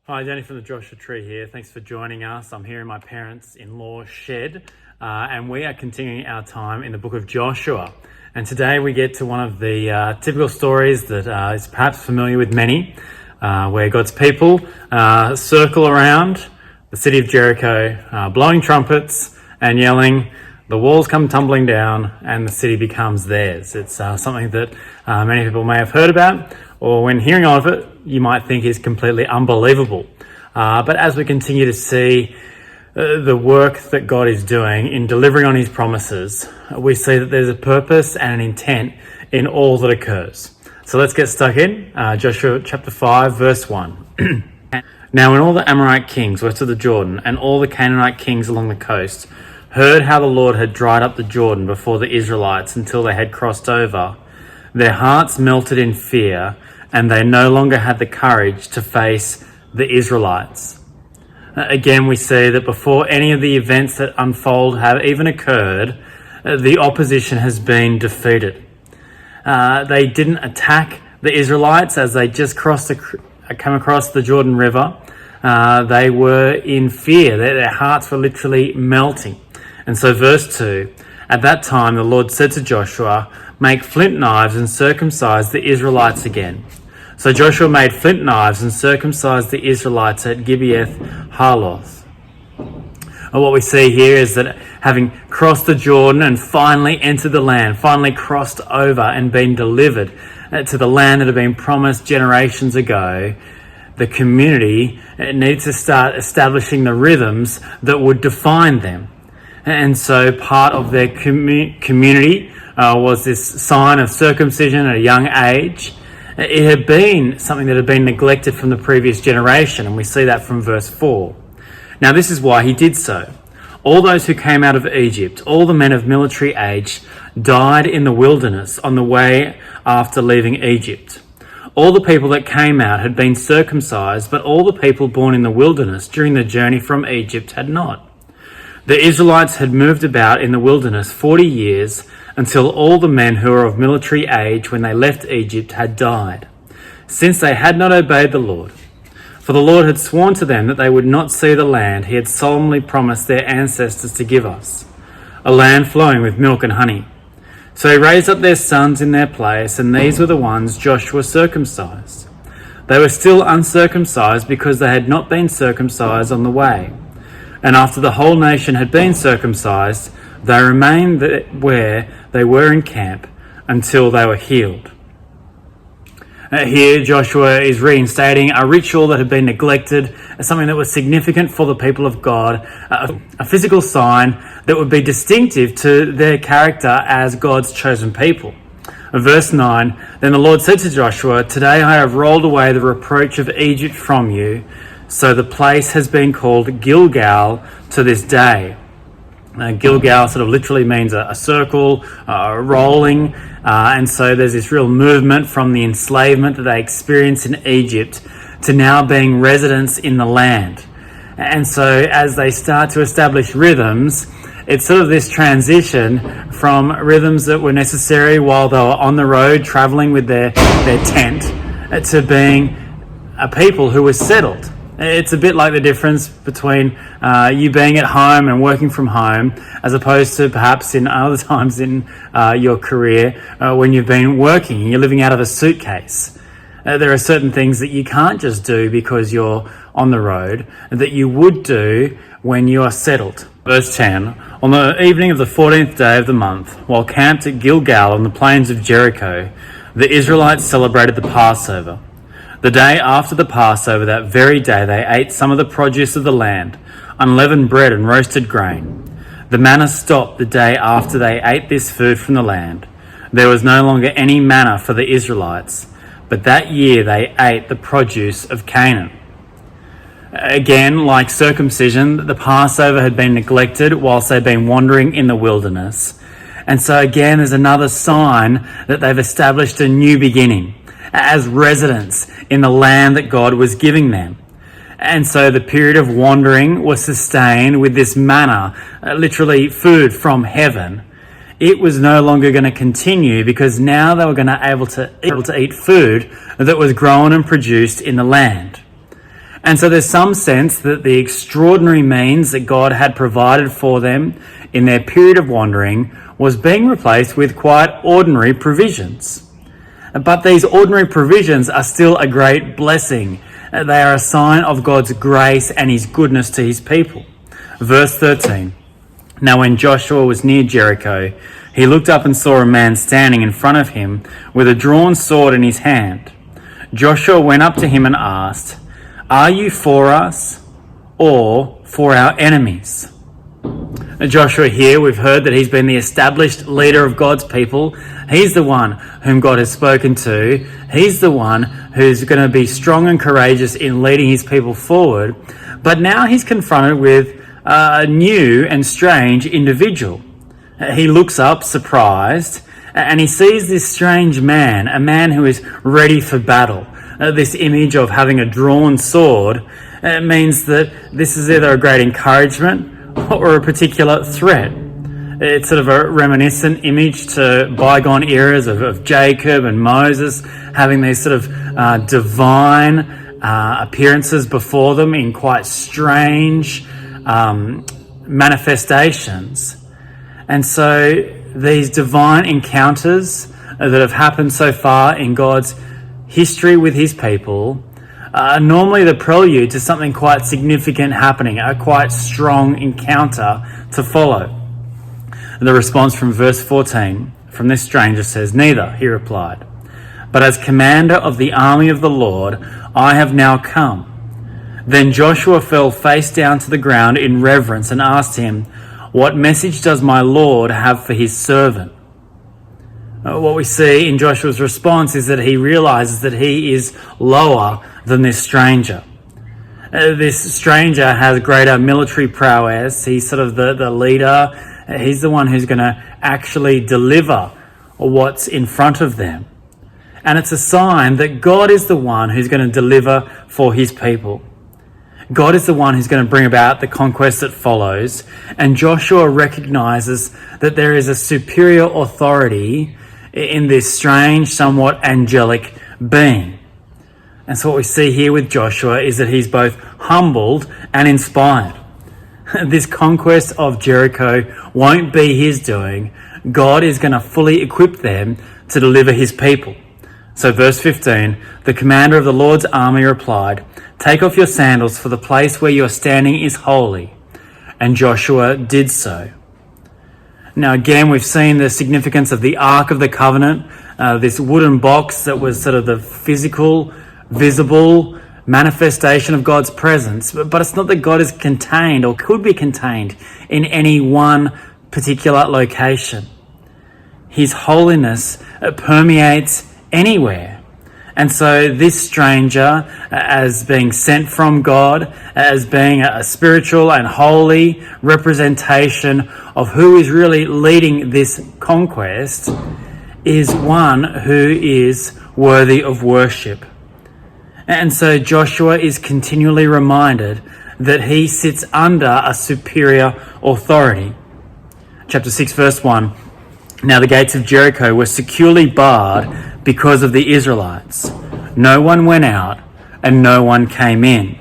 Hi, Danny from the Joshua Tree here. Thanks for joining us. I'm here in my parents-in-law shed, and we are continuing our time in the book of Joshua. And today we get to one of the typical stories that is perhaps familiar with many, where God's people circle around the city of Jericho, blowing trumpets and yelling, "The walls come tumbling down and the city becomes theirs." It's something that many people may have heard about, or when hearing of it, you might think is completely unbelievable. But as we continue to see the work that God is doing in delivering on his promises, we see that there's a purpose and an intent in all that occurs. So let's get stuck in. Joshua chapter 5, verse 1. Now when all the Amorite kings west of the Jordan and all the Canaanite kings along the coast heard how the Lord had dried up the Jordan before the Israelites until they had crossed over, their hearts melted in fear, and they no longer had the courage to face the Israelites. Again, we see that before any of the events that unfold have even occurred, the opposition has been defeated. They didn't attack the Israelites as they just come across the Jordan River. They were in fear. Their hearts were literally melting. And so verse 2, at that time the Lord said to Joshua, "Make flint knives and circumcise the Israelites again." So Joshua made flint knives and circumcised the Israelites at Gibeath Harloth. And what we see here is that having crossed the Jordan and finally entered the land, finally crossed over and been delivered to the land that had been promised generations ago, the community needed to start establishing the rhythms that would define them. And so part of their community was this sign of circumcision at a young age. It had been something that had been neglected from the previous generation, and we see that from verse 4. Now this is why he did so. All those who came out of Egypt, all the men of military age, died in the wilderness on the way after leaving Egypt. All the people that came out had been circumcised, but all the people born in the wilderness during the journey from Egypt had not. The Israelites had moved about in the wilderness 40 years until all the men who were of military age when they left Egypt had died, since they had not obeyed the Lord. For the Lord had sworn to them that they would not see the land he had solemnly promised their ancestors to give us, a land flowing with milk and honey. So he raised up their sons in their place, and these were the ones Joshua circumcised. They were still uncircumcised because they had not been circumcised on the way. And after the whole nation had been circumcised, they remained where they were in camp until they were healed. Here, Joshua is reinstating a ritual that had been neglected, something that was significant for the people of God, a physical sign that would be distinctive to their character as God's chosen people. Verse 9, then the Lord said to Joshua, "Today I have rolled away the reproach of Egypt from you." So the place has been called Gilgal to this day. Gilgal sort of literally means a circle, rolling. And so there's this real movement from the enslavement that they experienced in Egypt to now being residents in the land. And so as they start to establish rhythms, it's sort of this transition from rhythms that were necessary while they were on the road traveling with their tent to being a people who were settled. It's a bit like the difference between you being at home and working from home, as opposed to perhaps in other times in your career when you've been working and you're living out of a suitcase. There are certain things that you can't just do because you're on the road that you would do when you are settled. Verse 10, on the evening of the 14th day of the month, while camped at Gilgal on the plains of Jericho, the Israelites celebrated the Passover. The day after the Passover, that very day, they ate some of the produce of the land, unleavened bread and roasted grain. The manna stopped the day after they ate this food from the land. There was no longer any manna for the Israelites, but that year they ate the produce of Canaan. Again, like circumcision, the Passover had been neglected whilst they'd been wandering in the wilderness. And so again, there's another sign that they've established a new beginning as residents in the land that God was giving them. And so the period of wandering was sustained with this manna, literally food from heaven. It was no longer going to continue because now they were going to able to eat food that was grown and produced in the land. And so there's some sense that the extraordinary means that God had provided for them in their period of wandering was being replaced with quite ordinary provisions. But these ordinary provisions are still a great blessing. They are a sign of God's grace and his goodness to his people. Verse 13. Now when Joshua was near Jericho, he looked up and saw a man standing in front of him with a drawn sword in his hand. Joshua went up to him and asked, "Are you for us or for our enemies?" Joshua here, we've heard that he's been the established leader of God's people. He's the one whom God has spoken to. He's the one who's going to be strong and courageous in leading his people forward. But now he's confronted with a new and strange individual. He looks up, surprised, and he sees this strange man, a man who is ready for battle. This image of having a drawn sword means that this is either a great encouragement or a particular threat. It's sort of a reminiscent image to bygone eras of Jacob and Moses having these sort of divine appearances before them in quite strange manifestations. And so these divine encounters that have happened so far in God's history with his people are normally the prelude to something quite significant happening, a quite strong encounter to follow. The response from verse 14 from this stranger says, "Neither," he replied, "but as commander of the army of the Lord, I have now come." Then Joshua fell face down to the ground in reverence and asked him, "What message does my Lord have for his servant?" What we see in Joshua's response is that he realizes that he is lower than this stranger. This stranger has greater military prowess. He's sort of the leader. He's the one who's going to actually deliver what's in front of them. And it's a sign that God is the one who's going to deliver for his people. God is the one who's going to bring about the conquest that follows. And Joshua recognizes that there is a superior authority in this strange, somewhat angelic being. And so what we see here with Joshua is that he's both humbled and inspired. This conquest of Jericho won't be his doing. God is going to fully equip them to deliver his people. So verse 15, the commander of the Lord's army replied, "Take off your sandals, for the place where you are standing is holy." And Joshua did so. Now again, we've seen the significance of the Ark of the Covenant, this wooden box that was sort of the physical, visible manifestation of God's presence. But it's not that God is contained or could be contained in any one particular location. His holiness permeates anywhere. And so this stranger, as being sent from God, as being a spiritual and holy representation of who is really leading this conquest, is one who is worthy of worship. And so Joshua is continually reminded that he sits under a superior authority. Chapter 6, verse 1. Now the gates of Jericho were securely barred because of the Israelites. No one went out and no one came in.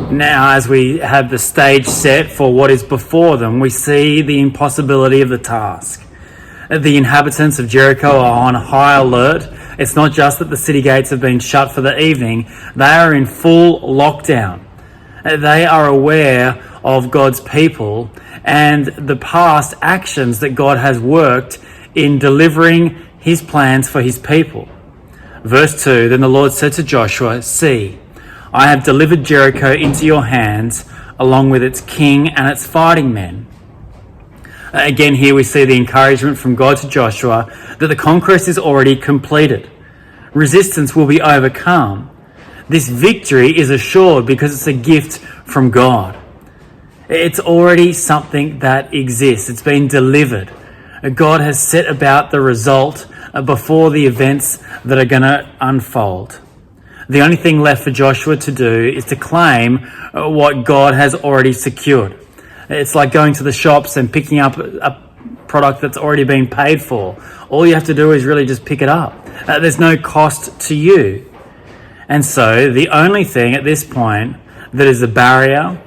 Now, as we have the stage set for what is before them, we see the impossibility of the task. The inhabitants of Jericho are on high alert. It's not just that the city gates have been shut for the evening. They are in full lockdown. They are aware of God's people and the past actions that God has worked in delivering his plans for his people. Verse 2, then the Lord said to Joshua, "See, I have delivered Jericho into your hands, along with its king and its fighting men." Again, here we see the encouragement from God to Joshua that the conquest is already completed. Resistance will be overcome. This victory is assured because it's a gift from God. It's already something that exists. It's been delivered. God has set about the result before the events that are going to unfold. The only thing left for Joshua to do is to claim what God has already secured. It's like going to the shops and picking up a product that's already been paid for. All you have to do is really just pick it up. There's no cost to you. And so the only thing at this point that is a barrier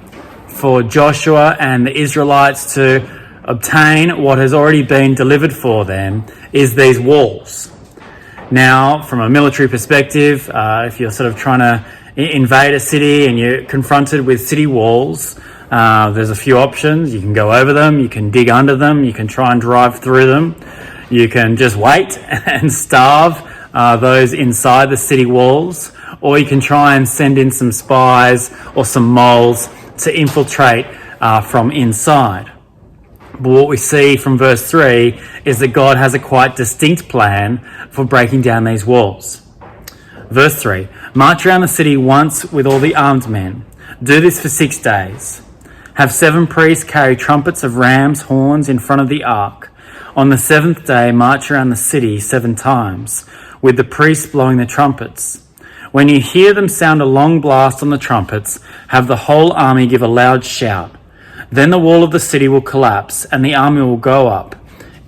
for Joshua and the Israelites to obtain what has already been delivered for them is these walls. Now, from a military perspective, if you're sort of trying to invade a city and you're confronted with city walls, there's a few options. You can go over them, you can dig under them, you can try and drive through them, you can just wait and starve those inside the city walls, or you can try and send in some spies or some moles to infiltrate from inside. But what we see from verse 3 is that God has a quite distinct plan for breaking down these walls. Verse 3, march around the city once with all the armed men. Do this for 6 days. Have 7 priests carry trumpets of ram's horns in front of the ark. On the 7th day, march around the city 7 times, with the priests blowing the trumpets. When you hear them sound a long blast on the trumpets, have the whole army give a loud shout. Then the wall of the city will collapse and the army will go up,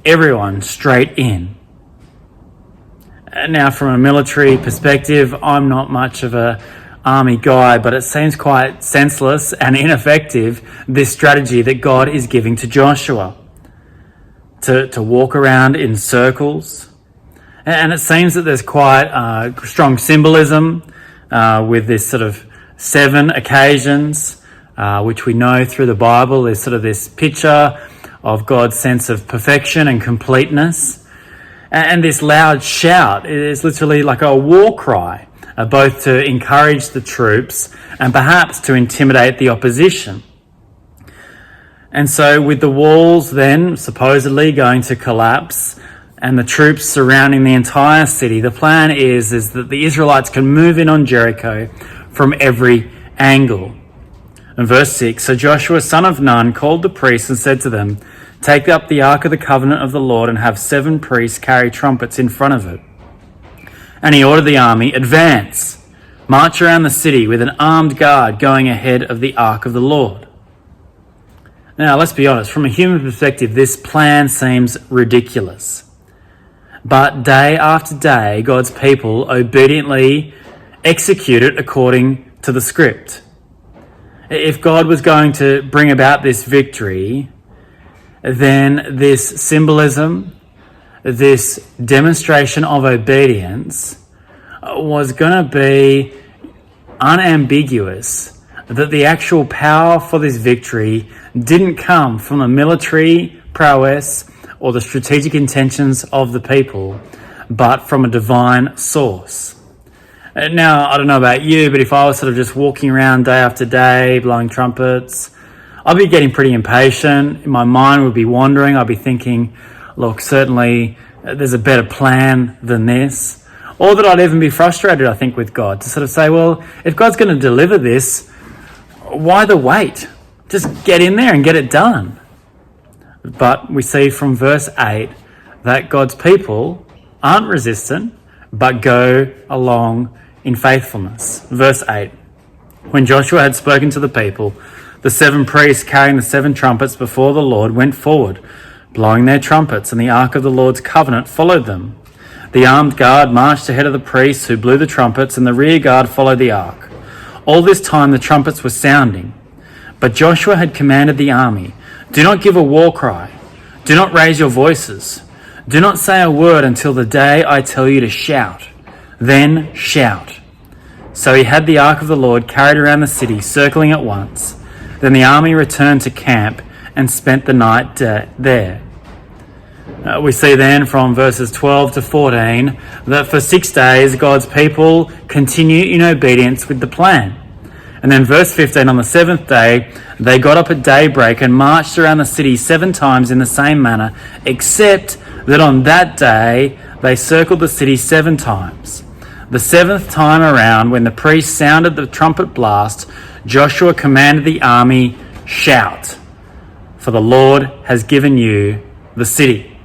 everyone straight in. Now, from a military perspective, I'm not much of a army guy, but it seems quite senseless and ineffective, this strategy that God is giving to Joshua. To walk around in circles. And it seems that there's quite strong symbolism with this sort of 7 occasions, which we know through the Bible is sort of this picture of God's sense of perfection and completeness. And this loud shout is literally like a war cry, both to encourage the troops and perhaps to intimidate the opposition. And so with the walls then supposedly going to collapse and the troops surrounding the entire city, the plan is that the Israelites can move in on Jericho from every angle. In verse 6, so Joshua, son of Nun, called the priests and said to them, take up the ark of the covenant of the Lord and have 7 priests carry trumpets in front of it. And he ordered the army, advance, march around the city with an armed guard going ahead of the ark of the Lord. Now, let's be honest, from a human perspective, this plan seems ridiculous. But day after day, God's people obediently execute it according to the script. If God was going to bring about this victory, then this symbolism, this demonstration of obedience was going to be unambiguous, that the actual power for this victory didn't come from the military prowess or the strategic intentions of the people, but from a divine source. Now, I don't know about you, but if I was sort of just walking around day after day, blowing trumpets, I'd be getting pretty impatient. My mind would be wandering. I'd be thinking, look, certainly there's a better plan than this. Or that I'd even be frustrated, I think, with God to sort of say, well, if God's going to deliver this, why the wait? Just get in there and get it done. But we see from verse 8 that God's people aren't resistant, but go along in faithfulness. Verse 8, when Joshua had spoken to the people, the 7 priests carrying the 7 trumpets before the Lord went forward, blowing their trumpets, and the ark of the Lord's covenant followed them. The armed guard marched ahead of the priests who blew the trumpets, and the rear guard followed the ark. All this time the trumpets were sounding. But Joshua had commanded the army, do not give a war cry. Do not raise your voices. Do not say a word until the day I tell you to shout. Then shout. So he had the ark of the Lord carried around the city, circling it once. Then the army returned to camp and spent the night there. We see then from verses 12 to 14 that for 6 days God's people continue in obedience with the plan. And then verse 15, on the 7th day, they got up at daybreak and marched around the city 7 times in the same manner, except that on that day they circled the city 7 times. The 7th time around, when the priest sounded the trumpet blast, Joshua commanded the army, shout, for the Lord has given you the city.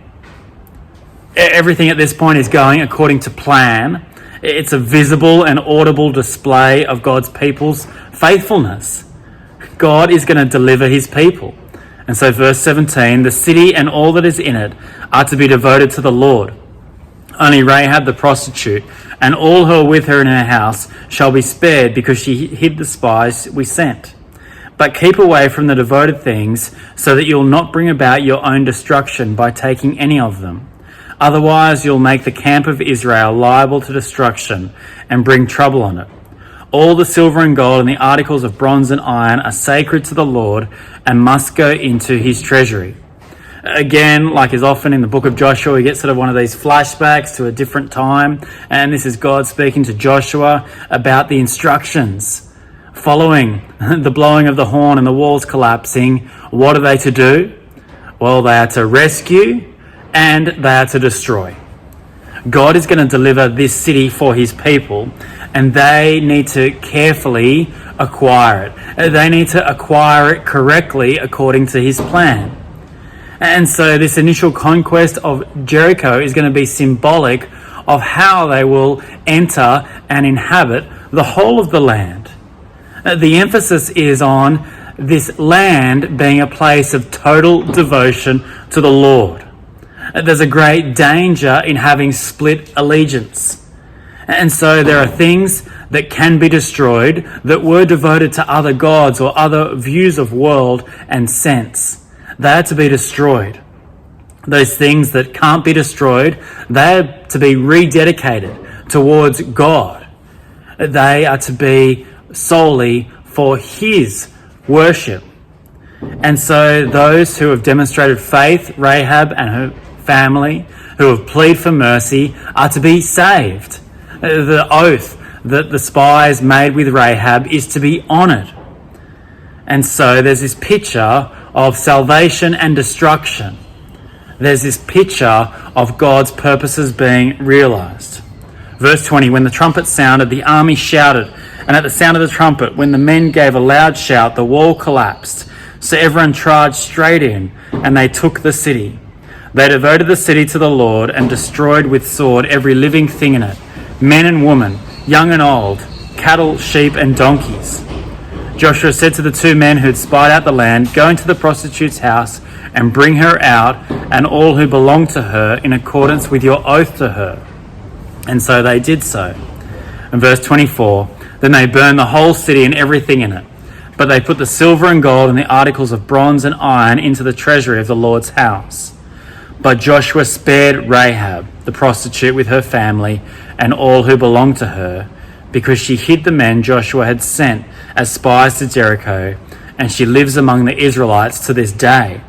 Everything at this point is going according to plan. It's a visible and audible display of God's people's faithfulness. God is going to deliver his people. And so verse 17, the city and all that is in it are to be devoted to the Lord. Only Rahab the prostitute and all who are with her in her house shall be spared, because she hid the spies we sent. But keep away from the devoted things, so that you'll not bring about your own destruction by taking any of them. Otherwise you'll make the camp of Israel liable to destruction and bring trouble on it. All the silver and gold and the articles of bronze and iron are sacred to the Lord and must go into his treasury. Again, like is often in the book of Joshua, we get sort of one of these flashbacks to a different time. And this is God speaking to Joshua about the instructions. Following the blowing of the horn and the walls collapsing, what are they to do? Well, they are to rescue and they are to destroy. God is going to deliver this city for his people, and they need to carefully acquire it. They need to acquire it correctly according to his plan. And so this initial conquest of Jericho is going to be symbolic of how they will enter and inhabit the whole of the land. The emphasis is on this land being a place of total devotion to the Lord. There's a great danger in having split allegiance. And so there are things that can be destroyed that were devoted to other gods or other views of world and sense. They are to be destroyed. Those things that can't be destroyed, they are to be rededicated towards God. They are to be solely for his worship. And so those who have demonstrated faith, Rahab and her family, who have pleaded for mercy, are to be saved. The oath that the spies made with Rahab is to be honoured. And so there's this picture of salvation and destruction. There's this picture of God's purposes being realised. Verse 20, when the trumpet sounded, the army shouted, and at the sound of the trumpet, when the men gave a loud shout, the wall collapsed. So everyone charged straight in, and they took the city. They devoted the city to the Lord and destroyed with sword every living thing in it, men and women, young and old, cattle, sheep, and donkeys. Joshua said to the two men who had spied out the land, go into the prostitute's house and bring her out and all who belong to her in accordance with your oath to her. And so they did so. And verse 24, then they burned the whole city and everything in it. But they put the silver and gold and the articles of bronze and iron into the treasury of the Lord's house. But Joshua spared Rahab, the prostitute, with her family and all who belonged to her, because she hid the men Joshua had sent as spies to Jericho, and she lives among the Israelites to this day.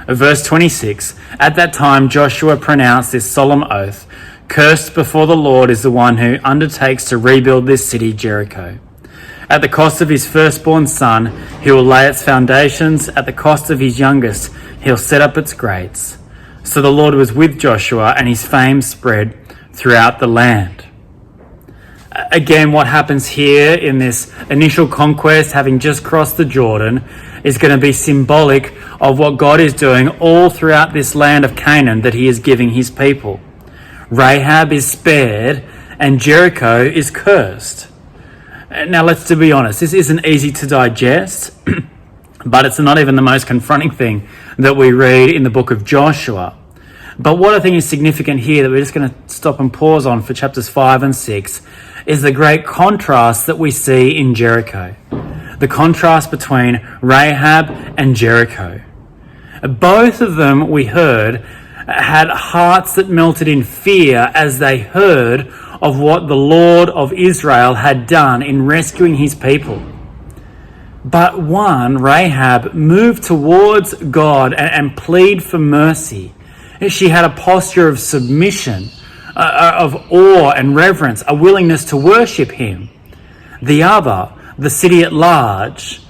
Verse 26, at that time Joshua pronounced this solemn oath, cursed before the Lord is the one who undertakes to rebuild this city, Jericho. At the cost of his firstborn son, he will lay its foundations. At the cost of his youngest, he'll set up its gates. So the Lord was with Joshua, and his fame spread throughout the land. Again, what happens here in this initial conquest, having just crossed the Jordan, is going to be symbolic of what God is doing all throughout this land of Canaan that he is giving his people. Rahab is spared and Jericho is cursed. Now, let's be honest, this isn't easy to digest, but it's not even the most confronting thing that we read in the book of Joshua. But what I think is significant here that we're just going to stop and pause on for chapters 5 and 6 is the great contrast that we see in Jericho. The contrast between Rahab and Jericho. Both of them, we heard, had hearts that melted in fear as they heard of what the Lord of Israel had done in rescuing his people. But one, Rahab, moved towards God and plead for mercy. She had a posture of submission, of awe and reverence, a willingness to worship him. The other, the city at large,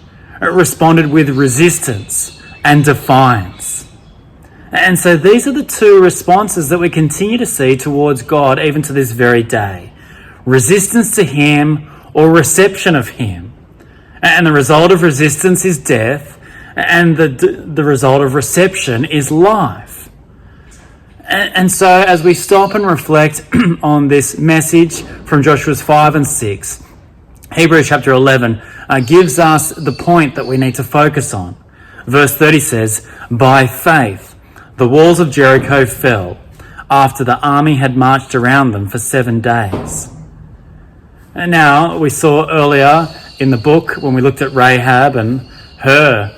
responded with resistance and defiance. And so these are the two responses that we continue to see towards God even to this very day. Resistance to him or reception of him. And the result of resistance is death, and the result of reception is life. And so as we stop and reflect on this message from Joshua's 5 and 6, Hebrews chapter 11 gives us the point that we need to focus on. Verse 30 says, by faith, the walls of Jericho fell after the army had marched around them for 7 days. And now, we saw earlier in the book, when we looked at Rahab and her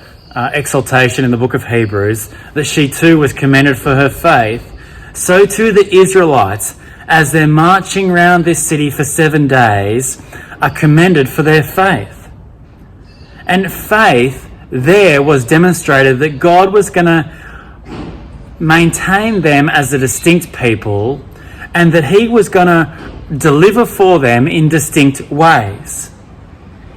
exaltation in the book of Hebrews, that she too was commended for her faith. So too the Israelites, as they're marching around this city for 7 days, are commended for their faith. And faith there was demonstrated that God was going to maintain them as a distinct people, and that he was going to deliver for them in distinct ways.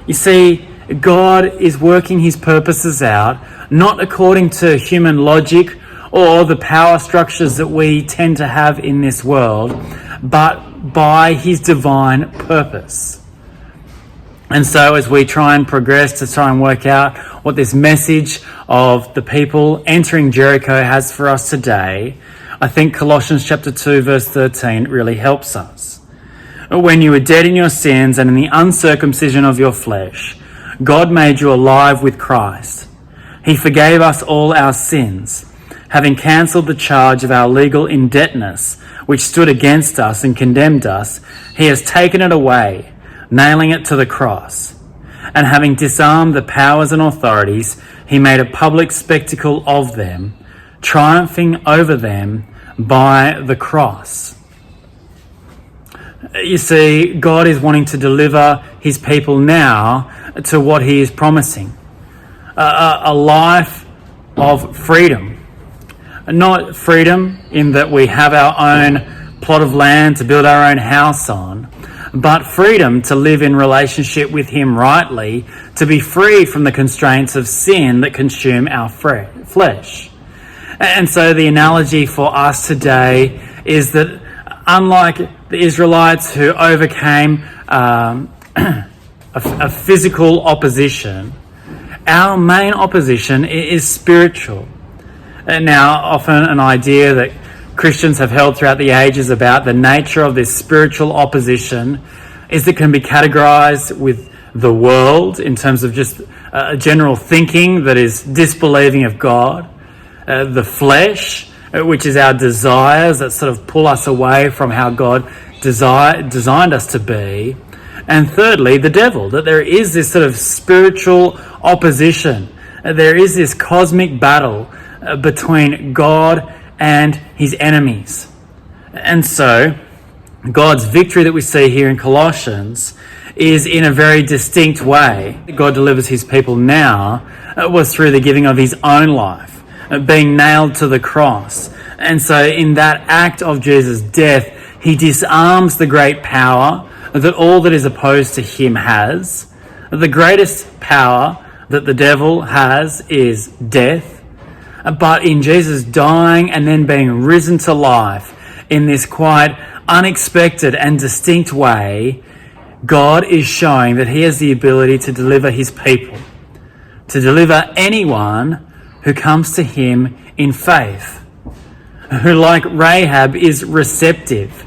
You see, God is working his purposes out, not according to human logic or the power structures that we tend to have in this world, but by his divine purpose. And so as we try and progress to try and work out what this message of the people entering Jericho has for us today, I think Colossians chapter 2 verse 13 really helps us. When you were dead in your sins and in the uncircumcision of your flesh, God made you alive with Christ. He forgave us all our sins, having cancelled the charge of our legal indebtedness, which stood against us and condemned us. He has taken it away, nailing it to the cross. And having disarmed the powers and authorities, he made a public spectacle of them, triumphing over them by the cross. You see, God is wanting to deliver his people now to what he is promising. A life of freedom. Not freedom in that we have our own plot of land to build our own house on, but freedom to live in relationship with him rightly, to be free from the constraints of sin that consume our flesh. And so the analogy for us today is that unlike the Israelites who overcame a physical opposition, our main opposition is spiritual. And now, often an idea that Christians have held throughout the ages about the nature of this spiritual opposition is that it can be categorized with the world in terms of just a general thinking that is disbelieving of God, the flesh, which is our desires that sort of pull us away from how God designed us to be, and thirdly, the devil, that there is this sort of spiritual opposition. There is this cosmic battle between God and his enemies. And so, God's victory that we see here in Colossians is in a very distinct way. God delivers his people now was through the giving of his own life, being nailed to the cross. And so in that act of Jesus' death, he disarms the great power that all that is opposed to him has. The greatest power that the devil has is death. But in Jesus dying and then being risen to life in this quite unexpected and distinct way, God is showing that he has the ability to deliver his people, to deliver anyone who comes to him in faith, who, like Rahab, is receptive,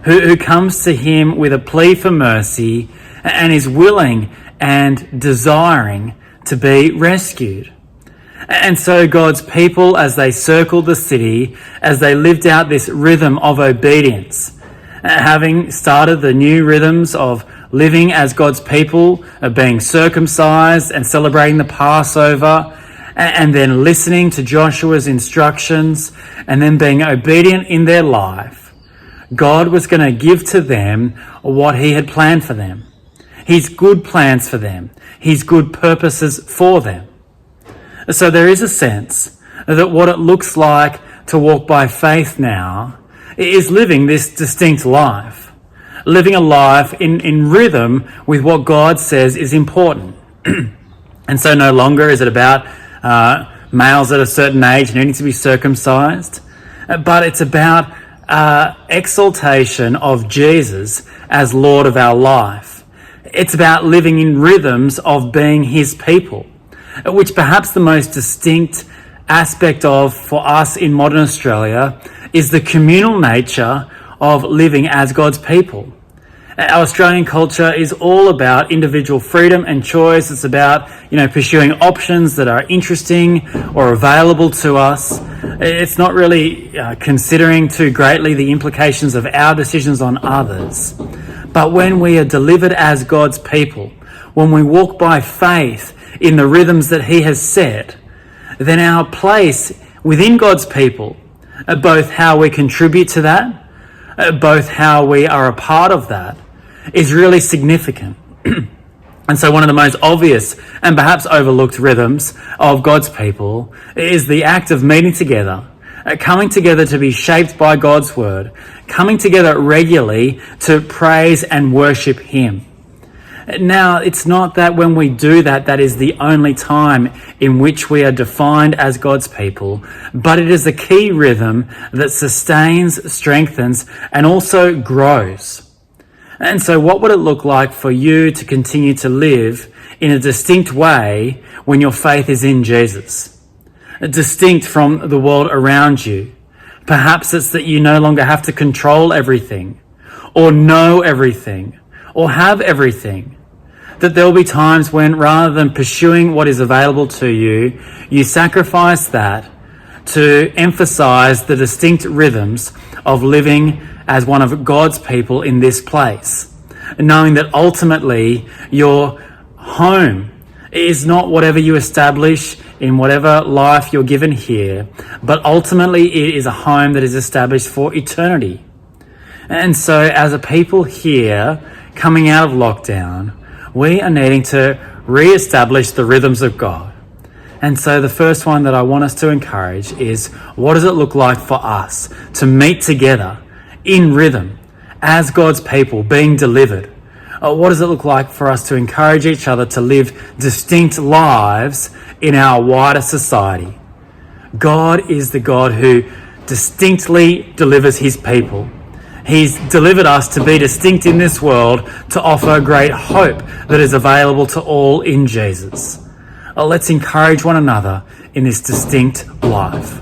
who comes to him with a plea for mercy and is willing and desiring to be rescued. And so God's people, as they circled the city, as they lived out this rhythm of obedience, having started the new rhythms of living as God's people, being circumcised and celebrating the Passover, and then listening to Joshua's instructions, and then being obedient in their life, God was going to give to them what he had planned for them. His good plans for them. His good purposes for them. So there is a sense that what it looks like to walk by faith now is living this distinct life. Living a life in rhythm with what God says is important. And so no longer is it about males at a certain age needing to be circumcised, but it's about exaltation of Jesus as Lord of our life. It's about living in rhythms of being his people, which perhaps the most distinct aspect of for us in modern Australia is the communal nature of living as God's people. Our Australian culture is all about individual freedom and choice. It's about, pursuing options that are interesting or available to us. It's not really considering too greatly the implications of our decisions on others. But when we are delivered as God's people, when we walk by faith in the rhythms that He has set, then our place within God's people, both how we contribute to that, both how we are a part of that, is really significant. And so one of the most obvious and perhaps overlooked rhythms of God's people is the act of meeting together, coming together to be shaped by God's word, coming together regularly to praise and worship Him. Now, it's not that when we do that, that is the only time in which we are defined as God's people, but it is a key rhythm that sustains, strengthens, and also grows. And so what would it look like for you to continue to live in a distinct way when your faith is in Jesus? Distinct from the world around you. Perhaps it's that you no longer have to control everything, or know everything, or have everything. That there will be times when, rather than pursuing what is available to you, you sacrifice that to emphasize the distinct rhythms of living as one of God's people in this place, knowing that ultimately your home is not whatever you establish in whatever life you're given here, but ultimately it is a home that is established for eternity. And so as a people here, coming out of lockdown, we are needing to re-establish the rhythms of God. And so the first one that I want us to encourage is, what does it look like for us to meet together in rhythm as God's people being delivered? What does it look like for us to encourage each other to live distinct lives in our wider society? God is the God who distinctly delivers His people. He's delivered us to be distinct in this world, to offer great hope that is available to all in Jesus. Let's encourage one another in this distinct life.